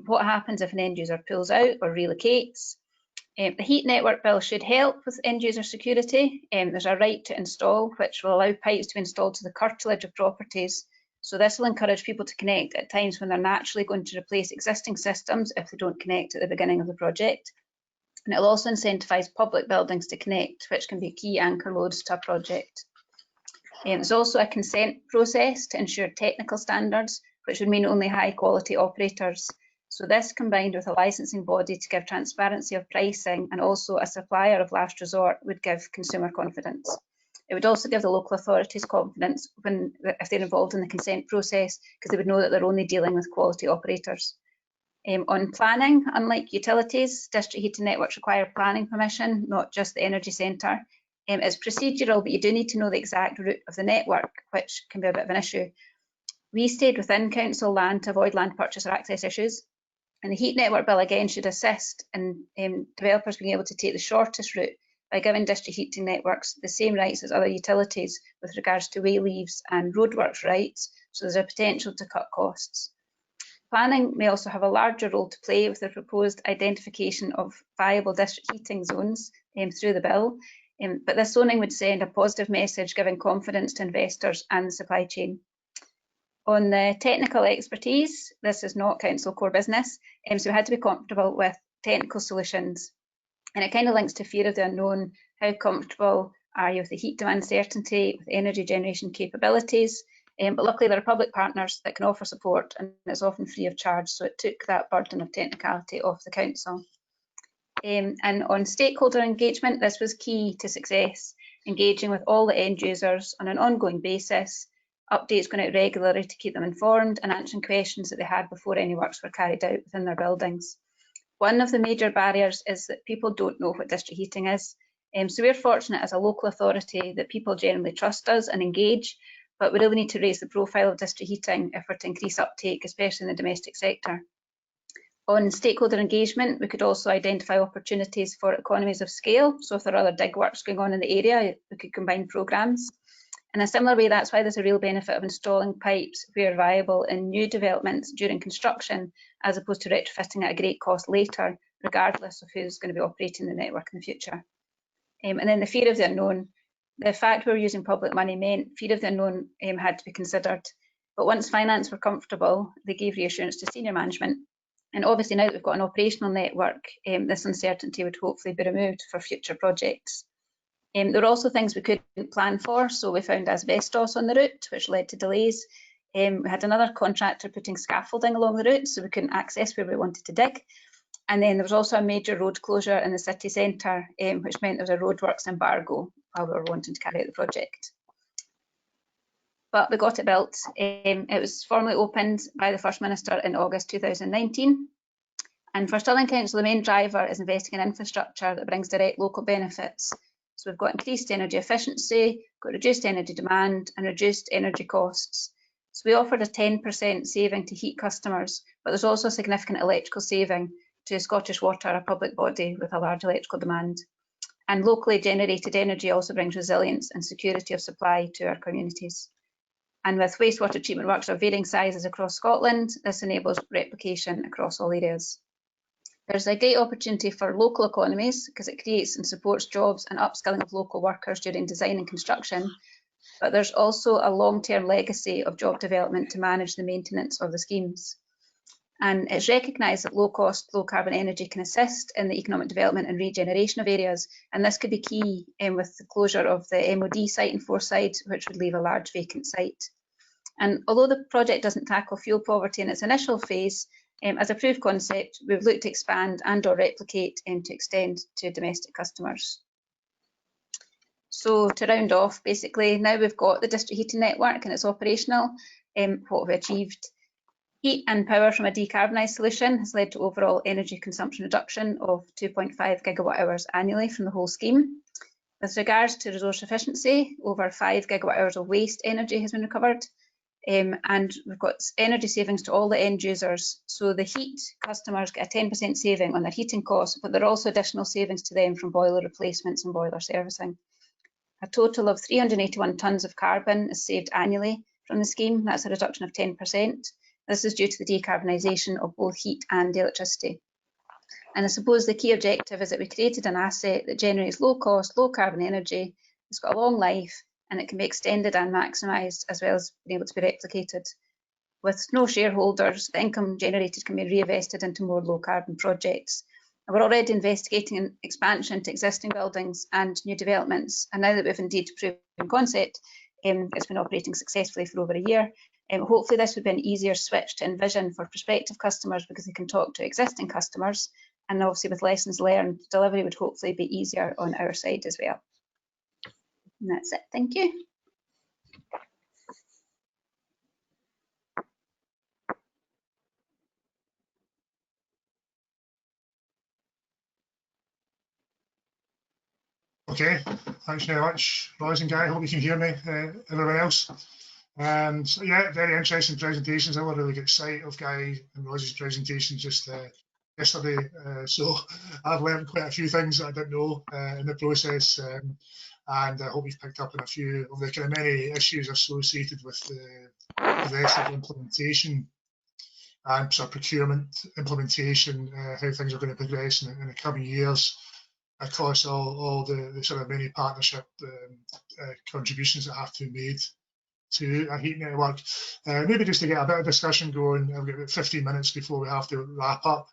What happens if an end user pulls out or relocates? The heat network bill should help with end user security. There's a right to install, which will allow pipes to be installed to the curtilage of properties. So this will encourage people to connect at times when they're naturally going to replace existing systems if they don't connect at the beginning of the project. And it'll also incentivise public buildings to connect, which can be key anchor loads to a project. There's also a consent process to ensure technical standards, which would mean only high quality operators. So this combined with a licensing body to give transparency of pricing and also a supplier of last resort would give consumer confidence. It would also give the local authorities confidence if they're involved in the consent process, because they would know that they're only dealing with quality operators. On planning, unlike utilities, district heating networks require planning permission, not just the energy centre. It's procedural, but you do need to know the exact route of the network, which can be a bit of an issue. We stayed within council land to avoid land purchase or access issues. And the heat network bill again should assist in developers being able to take the shortest route by giving district heating networks the same rights as other utilities with regards to way leaves and roadworks rights, so there's a potential to cut costs. Planning may also have a larger role to play with the proposed identification of viable district heating zones through the bill, but this zoning would send a positive message giving confidence to investors and the supply chain. On the technical expertise, this is not council core business, so we had to be comfortable with technical solutions. And it kind of links to fear of the unknown. How comfortable are you with the heat demand certainty, with energy generation capabilities? But luckily there are public partners that can offer support, and it's often free of charge, so it took that burden of technicality off the council. And on stakeholder engagement, this was key to success, engaging with all the end users on an ongoing basis, updates going out regularly to keep them informed, and answering questions that they had before any works were carried out within their buildings. One of the major barriers is that people don't know what district heating is. So we're fortunate as a local authority that people generally trust us and engage, but we really need to raise the profile of district heating if we're to increase uptake, especially in the domestic sector. On stakeholder engagement, we could also identify opportunities for economies of scale. So if there are other dig works going on in the area, we could combine programmes. In a similar way, that's why there's a real benefit of installing pipes where viable in new developments during construction, as opposed to retrofitting at a great cost later, regardless of who's going to be operating the network in the future. And then the fear of the unknown. The fact we were using public money meant fear of the unknown had to be considered. But once finance were comfortable, they gave reassurance to senior management. And obviously now that we've got an operational network, this uncertainty would hopefully be removed for future projects. There were also things we couldn't plan for, so we found asbestos on the route, which led to delays. We had another contractor putting scaffolding along the route, so we couldn't access where we wanted to dig. And then there was also a major road closure in the city centre, which meant there was a roadworks embargo while we were wanting to carry out the project. But we got it built. It was formally opened by the First Minister in August 2019. And for Stirling Council, the main driver is investing in infrastructure that brings direct local benefits. So we've got increased energy efficiency, got reduced energy demand and reduced energy costs. So we offered a 10% saving to heat customers, but there's also a significant electrical saving to Scottish Water, a public body with a large electrical demand. And locally generated energy also brings resilience and security of supply to our communities. And with wastewater treatment works of varying sizes across Scotland, this enables replication across all areas. There's a great opportunity for local economies because it creates and supports jobs and upskilling of local workers during design and construction. But there's also a long-term legacy of job development to manage the maintenance of the schemes. And it's recognised that low-cost, low-carbon energy can assist in the economic development and regeneration of areas. And this could be key with the closure of the MOD site in Forthside, which would leave a large vacant site. And although the project doesn't tackle fuel poverty in its initial phase, as a proof concept, we've looked to expand and or replicate to extend to domestic customers. So to round off, basically, now we've got the district heating network and it's operational. What we've achieved: heat and power from a decarbonised solution has led to overall energy consumption reduction of 2.5 gigawatt hours annually from the whole scheme. With regards to resource efficiency, over 5 gigawatt hours of waste energy has been recovered. And we've got energy savings to all the end users. So the heat customers get a 10% saving on their heating costs, but there are also additional savings to them from boiler replacements and boiler servicing. A total of 381 tonnes of carbon is saved annually from the scheme. That's a reduction of 10%. This is due to the decarbonisation of both heat and electricity. And I suppose the key objective is that we created an asset that generates low cost, low carbon energy. It's got a long life and it can be extended and maximised, as well as being able to be replicated. With no shareholders, the income generated can be reinvested into more low carbon projects. And we're already investigating an expansion to existing buildings and new developments. And now that we've indeed proven concept, it's been operating successfully for over a year. Hopefully this would be an easier switch to envision for prospective customers, because they can talk to existing customers, and obviously with lessons learned, delivery would hopefully be easier on our side as well. And that's it, thank you. Okay, thanks very much, Roz and Guy. Hope you can hear me, everyone else. So yeah, very interesting presentations. I really get sight of Guy and Roz's presentation just yesterday, so I've learned quite a few things that I didn't know in the process, and I hope you've picked up on a few of the kind of many issues associated with the progressive implementation and sort of procurement implementation, how things are going to progress in the coming years across all the sort of many partnership contributions that have to be made to a heat network. Maybe just to get a bit of discussion going, I've got about 15 minutes before we have to wrap up.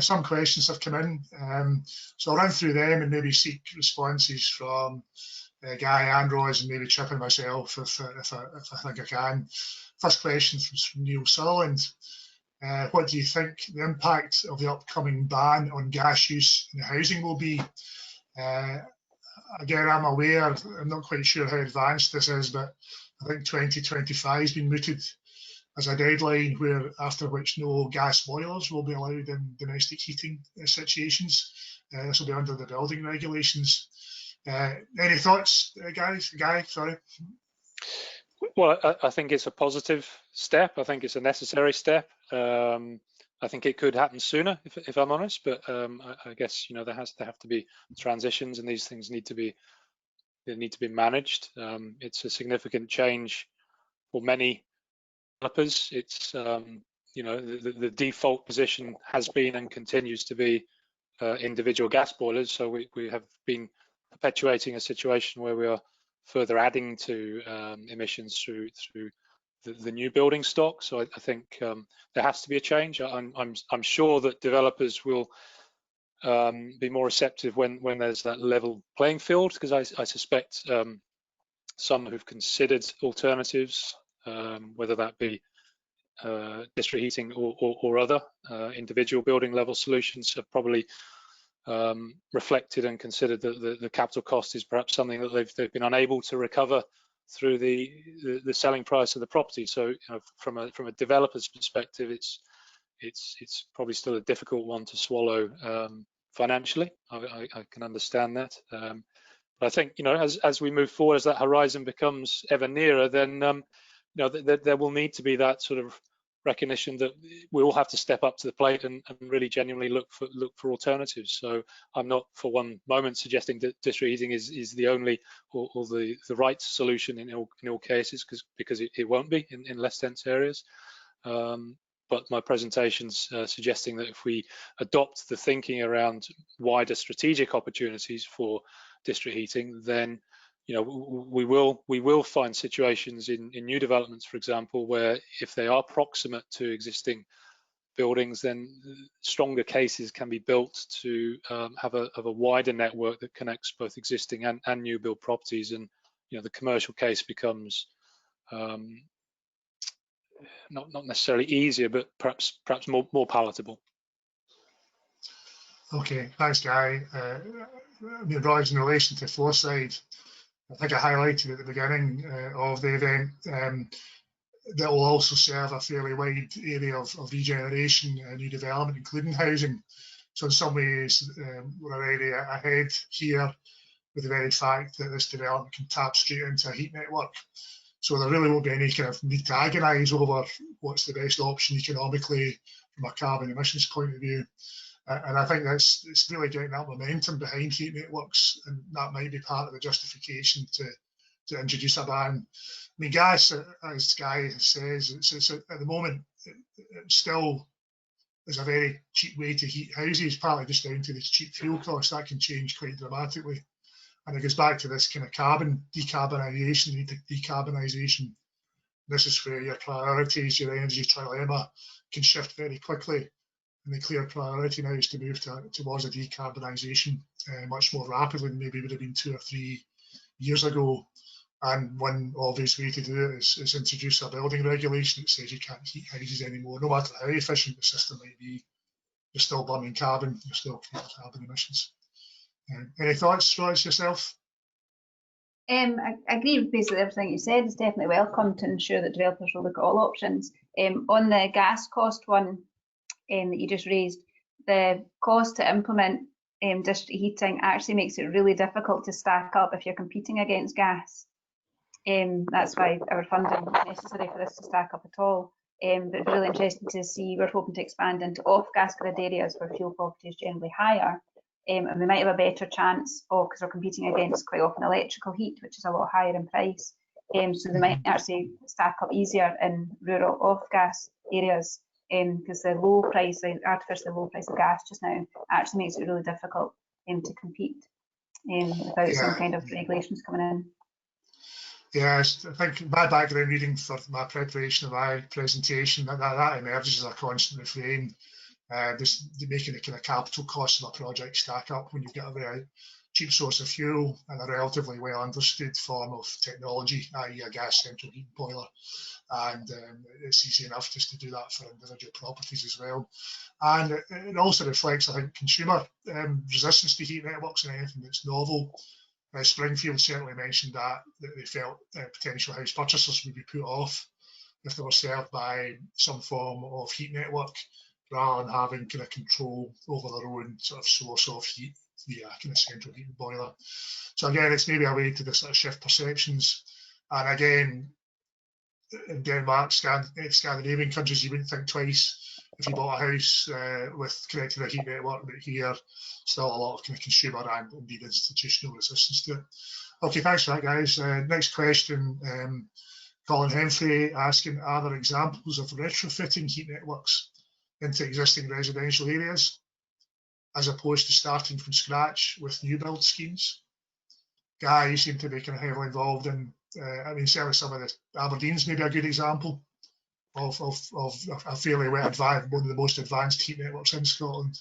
Some questions have come in, so I'll run through them and maybe seek responses from Guy and Roz, and maybe Chip and myself if I think I can. First question from Neil Sutherland. What do you think the impact of the upcoming ban on gas use in housing will be? Again, I'm aware, I'm not quite sure how advanced this is, but I think 2025 has been mooted as a deadline where after which no gas boilers will be allowed in domestic heating situations. This will be under the building regulations. Any thoughts, Guy? Sorry. Well, I think it's a positive step. I think it's a necessary step. I think it could happen sooner, if I'm honest. But I guess there have to be transitions, and these things need to be managed. It's a significant change for many developers. It's the default position has been and continues to be individual gas boilers. So we have been perpetuating a situation where we are further adding to emissions through the new building stock. So I think there has to be a change. I'm sure that developers will be more receptive when there's that level playing field, because I suspect some who've considered alternatives, whether that be district heating or other individual building level solutions, have probably reflected and considered that the capital cost is perhaps something that they've been unable to recover through the selling price of the property. So from a developer's perspective, it's probably still a difficult one to swallow financially. I can understand that. But I think as we move forward, as that horizon becomes ever nearer, then there will need to be that sort of recognition that we all have to step up to the plate and really genuinely look for alternatives. So I'm not for one moment suggesting that district heating is the only or the right solution in all cases, because it won't be in less dense areas. But my presentation's suggesting that if we adopt the thinking around wider strategic opportunities for district heating, then we will find situations in new developments, for example, where if they are proximate to existing buildings, then stronger cases can be built to have a wider network that connects both existing and new build properties, and the commercial case becomes not necessarily easier, but perhaps more palatable. Okay, thanks, Guy. Roz, in relation to Forthside, I think I highlighted at the beginning of the event that will also serve a fairly wide area of regeneration and new development, including housing. So in some ways, we're already ahead here with the very fact that this development can tap straight into a heat network. So there really won't be any kind of need to agonise over what's the best option economically from a carbon emissions point of view. And I think it's really getting that momentum behind heat networks, and that might be part of the justification to introduce a ban. I mean, gas, as Guy says, it's at the moment, it still is a very cheap way to heat houses, partly just down to the cheap fuel costs. That can change quite dramatically. And it goes back to this kind of carbon decarbonisation, decarbonisation. This is where your priorities, your energy trilemma can shift very quickly. And the clear priority now is to move towards a decarbonisation much more rapidly than maybe would have been 2 or 3 years ago. And one obvious way to do it is introduce a building regulation that says you can't heat houses anymore, no matter how efficient the system might be. You're still burning carbon, you're still creating carbon emissions. Any thoughts, Royce, yourself? I agree with basically everything you said. It's definitely welcome to ensure that developers will look at all options. On the gas cost one that you just raised, the cost to implement district heating actually makes it really difficult to stack up if you're competing against gas. That's why our funding is necessary for this to stack up at all. But it's really interesting to see, we're hoping to expand into off-gas grid areas where fuel poverty is generally higher. And we might have a better chance because we're competing against quite often electrical heat, which is a lot higher in price. So they might actually stack up easier in rural off-gas areas because the low price, the artificially low price of gas just now actually makes it really difficult to compete without some kind of regulations coming in. Yes, I think my background reading for my preparation of my presentation, that emerges as a constant refrain. Just making the kind of capital costs of a project stack up when you've got a very cheap source of fuel and a relatively well understood form of technology, i.e. a gas central heating boiler. And it's easy enough just to do that for individual properties as well. And it also reflects, I think, consumer resistance to heat networks and anything that's novel. Springfield certainly mentioned that they felt potential house purchasers would be put off if they were served by some form of heat network, rather than having kind of control over their own sort of source of heat via kind of central heating boiler. So again, it's maybe a way to sort of shift perceptions. And again, in Denmark, Scandinavian countries, you wouldn't think twice if you bought a house with connected to a heat network, but here, still a lot of kind of consumer and indeed institutional resistance to it. Okay, thanks for that, guys. Next question, Colin Hemfrey asking, are there examples of retrofitting heat networks into existing residential areas, as opposed to starting from scratch with new build schemes? Guy, you seem to be kind of heavily involved in, I mean, certainly some of the Aberdeen's maybe a good example of a fairly well advanced, one of the most advanced heat networks in Scotland.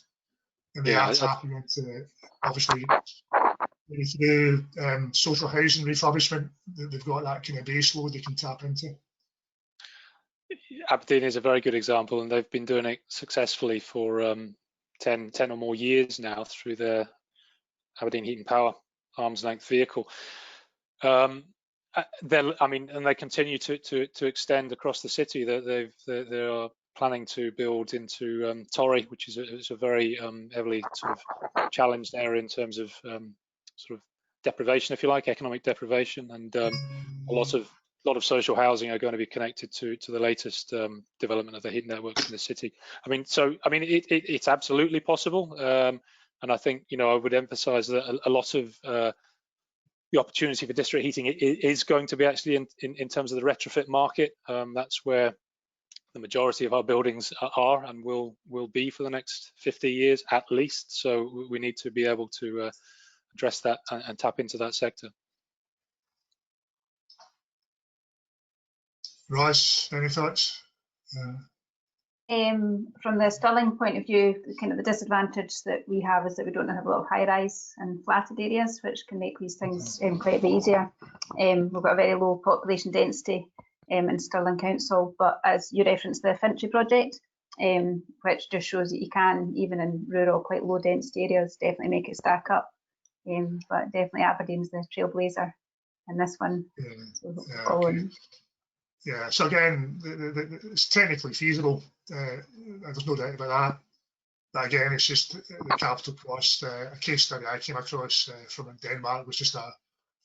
And they are tapping into, obviously, through social housing refurbishment, they've got that kind of base load they can tap into. Aberdeen is a very good example, and they've been doing it successfully for 10 or more years now through their Aberdeen Heat and Power arm's length vehicle. I mean, and they continue to extend across the city. They are planning to build into Torry, which is a very heavily sort of challenged area in terms of sort of deprivation, if you like, economic deprivation, and a lot of social housing are going to be connected to the latest development of the heat networks in the city. I mean, it's absolutely possible, and I think, you know, I would emphasise that a lot of the opportunity for district heating is going to be actually in terms of the retrofit market. That's where the majority of our buildings are and will be for the next 50 years at least. So we need to be able to address that and tap into that sector. Ross, any thoughts? From the Stirling point of view, kind of the disadvantage that we have is that we don't have a lot of high-rise and flatted areas, which can make these things quite a bit easier. We've got a very low population density in Stirling Council, but as you referenced the Finchley project, which just shows that you can, even in rural, quite low density areas, definitely make it stack up. But definitely Aberdeen's the trailblazer in this one. Yeah, so again, it's technically feasible. There's no doubt about But again, it's just the capital cost. A case study I came across from Denmark was just a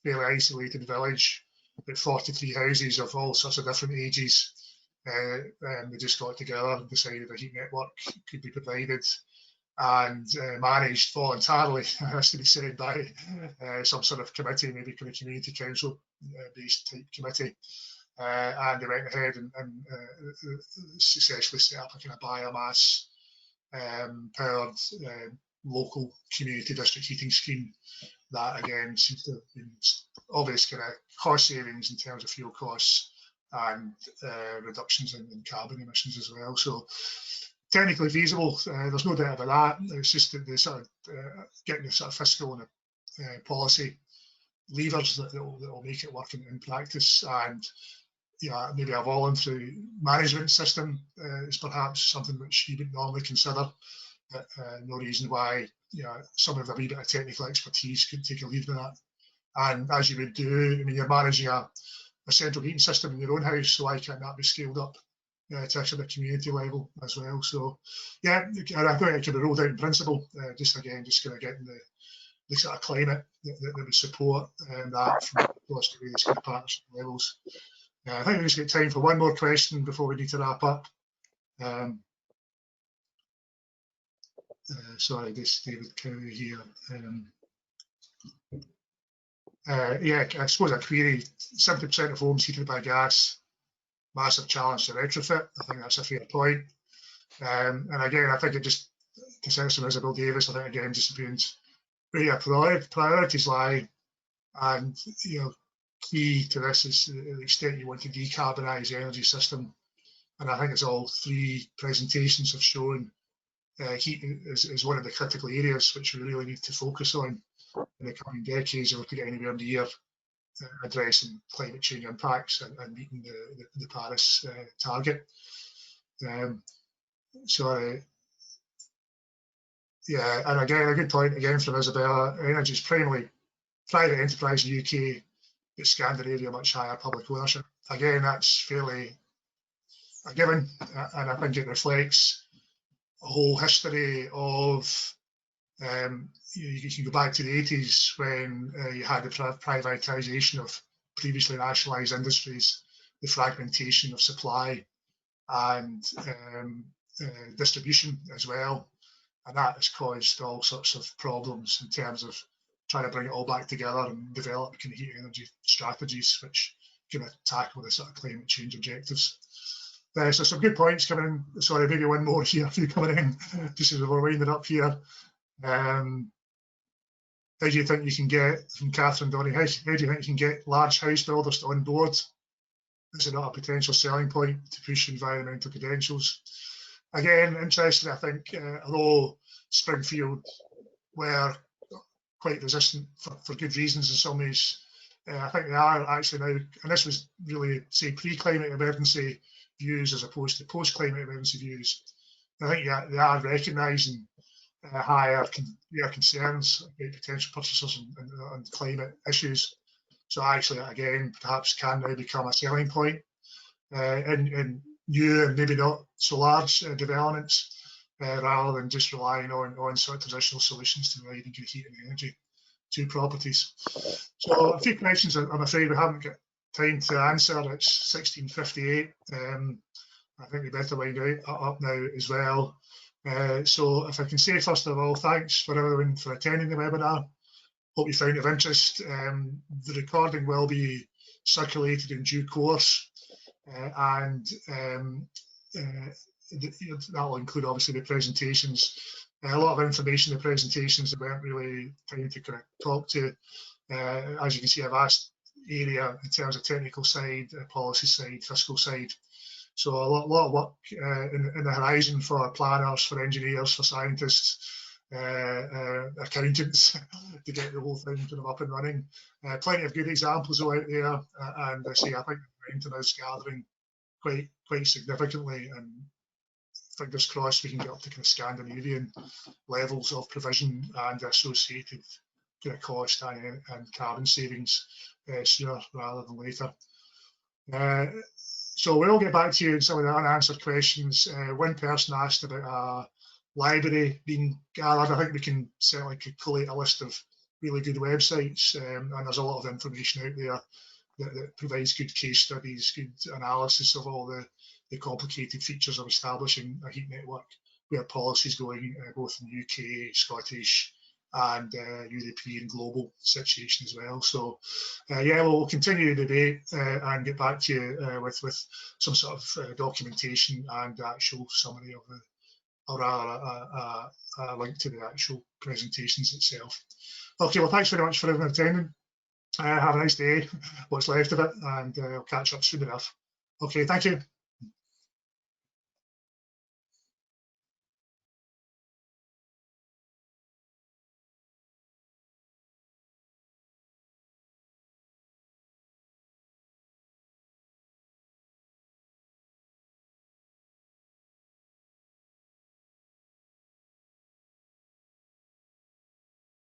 fairly isolated village, with 43 houses of all sorts of different ages. They just got together and decided a heat network could be provided, and managed voluntarily, has to be said, by some sort of committee, maybe kind of community council based type committee. And they went ahead and successfully set up a kind of biomass powered local community district heating scheme that again seems to have been obvious kind of cost savings in terms of fuel costs and reductions in carbon emissions as well. So technically feasible, there's no doubt about that. It's just the sort of getting the sort of fiscal and policy levers that will make it work in practice. And maybe a voluntary management system is perhaps something which you wouldn't normally consider. But, no reason why some of the wee bit of technical expertise could take a lead in that. And as you would do, I mean, you're managing a central heating system in your own house, so why can't that be scaled up to actually the community level as well? So yeah, I think it can be rolled out in principle. Just kind of getting the sort of climate that would support that from across the various kind of partnership levels. I think we just get time for one more question before we need to wrap up. Sorry, this David Cowie here. Yeah, I suppose a query, 70% of homes heated by gas, massive challenge to retrofit. I think that's a fair point. And again, I think it just, to say from Isabel Davis, I think again, just depends where your priorities lie. And, key to this is the extent you want to decarbonise the energy system. And I think it's all three presentations have shown heat is one of the critical areas which we really need to focus on in the coming decades if we're to get anywhere near addressing climate change impacts and meeting the Paris target. Yeah, and again, a good point again from Isabella, energy is primarily private enterprise in the UK, but Scandinavia much higher public ownership. Again, that's fairly a given, and I think it reflects a whole history of, you can go back to the 80s when you had the privatisation of previously nationalised industries, the fragmentation of supply and distribution as well. And that has caused all sorts of problems in terms of trying to bring it all back together and develop kind of heat energy strategies which kind of tackle the sort of climate change objectives. So some good points coming in. Sorry, maybe one more here for you coming in, just as we're winding up here. How do you think you can get, from Catherine Donny, how do you think you can get large house builders on board? Is it not a potential selling point to push environmental credentials? Again, interesting, I think, although Springfield were quite resistant for good reasons in some ways, I think they are actually now, and this was really, say, pre-climate emergency views as opposed to post-climate emergency views. I think they are recognising higher concerns about potential purchasers and climate issues. So actually, again, perhaps can now become a selling point in new and maybe not so large developments, rather than just relying on sort of traditional solutions to providing good heat and energy to properties. So a few questions I'm afraid we haven't got time to answer. It's 16:58. I think we better wind up now as well. So if I can say first of all, thanks for everyone for attending the webinar. Hope you found it of interest. The recording will be circulated in due course, and that will include obviously the presentations. A lot of information in the presentations that weren't really time to kind of talk to. As you can see, a vast area in terms of technical side, policy side, fiscal side. So a lot of work in the horizon for planners, for engineers, for scientists, accountants to get the whole thing kind of up and running. Plenty of good examples out there, and I think the momentum is gathering quite significantly, and fingers crossed we can get up to kind of Scandinavian levels of provision and associated kind of cost and carbon savings sooner rather than later. So we'll get back to you in some of the unanswered questions. One person asked about library being gathered. I think we can certainly collate a list of really good websites, and there's a lot of information out there that provides good case studies, good analysis of all the complicated features of establishing a heat network, where policy's going, both in UK, Scottish, and European global situation as well. So yeah, we'll continue the debate and get back to you with some sort of documentation and actual summary of the, or rather a link to the actual presentations itself. Okay, well, thanks very much for everyone attending. Have a nice day, what's left of it, and I'll catch up soon enough. Okay, thank you.